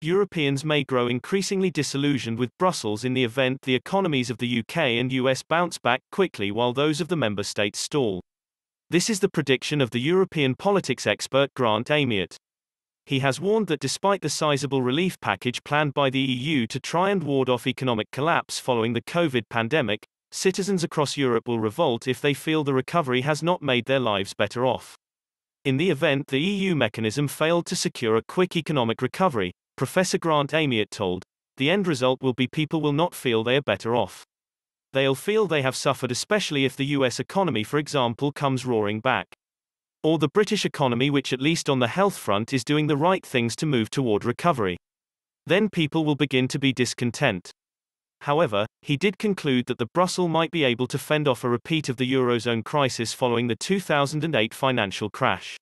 Europeans may grow increasingly disillusioned with Brussels in the event the economies of the UK and US bounce back quickly while those of the member states stall. This is the prediction of the European politics expert Grant Amiot. He has warned that despite the sizable relief package planned by the EU to try and ward off economic collapse following the COVID pandemic, citizens across Europe will revolt if they feel the recovery has not made their lives better off. In the event the EU mechanism failed to secure a quick economic recovery, Professor Grant Amiot told, the end result will be people will not feel they are better off. They'll feel they have suffered, especially if the US economy, for example, comes roaring back. Or the British economy, which at least on the health front is doing the right things to move toward recovery. Then people will begin to be discontent. However, he did conclude that the Brussels might be able to fend off a repeat of the Eurozone crisis following the 2008 financial crash.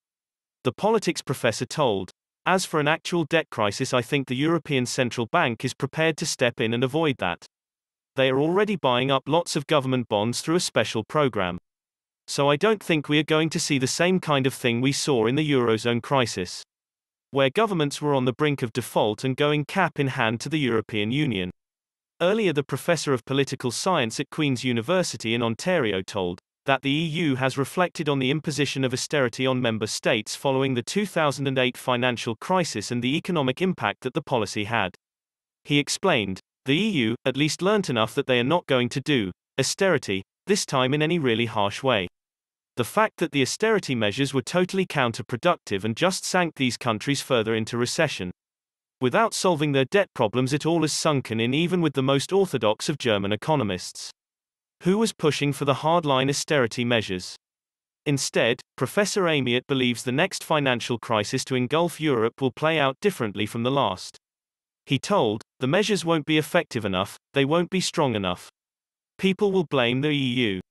The politics professor told, as for an actual debt crisis, I think the European Central Bank is prepared to step in and avoid that. They are already buying up lots of government bonds through a special program. So I don't think we are going to see the same kind of thing we saw in the Eurozone crisis, where governments were on the brink of default and going cap in hand to the European Union. Earlier, the professor of political science at Queen's University in Ontario told that the EU has reflected on the imposition of austerity on member states following the 2008 financial crisis and the economic impact that the policy had. He explained, the EU at least learnt enough that they are not going to do austerity this time in any really harsh way. The fact that the austerity measures were totally counterproductive and just sank these countries further into recession. Without solving their debt problems, it all has sunken in, even with the most orthodox of German economists, who was pushing for the hardline austerity measures. Instead, Professor Amiot believes the next financial crisis to engulf Europe will play out differently from the last. He told, the measures won't be effective enough, they won't be strong enough. People will blame the EU.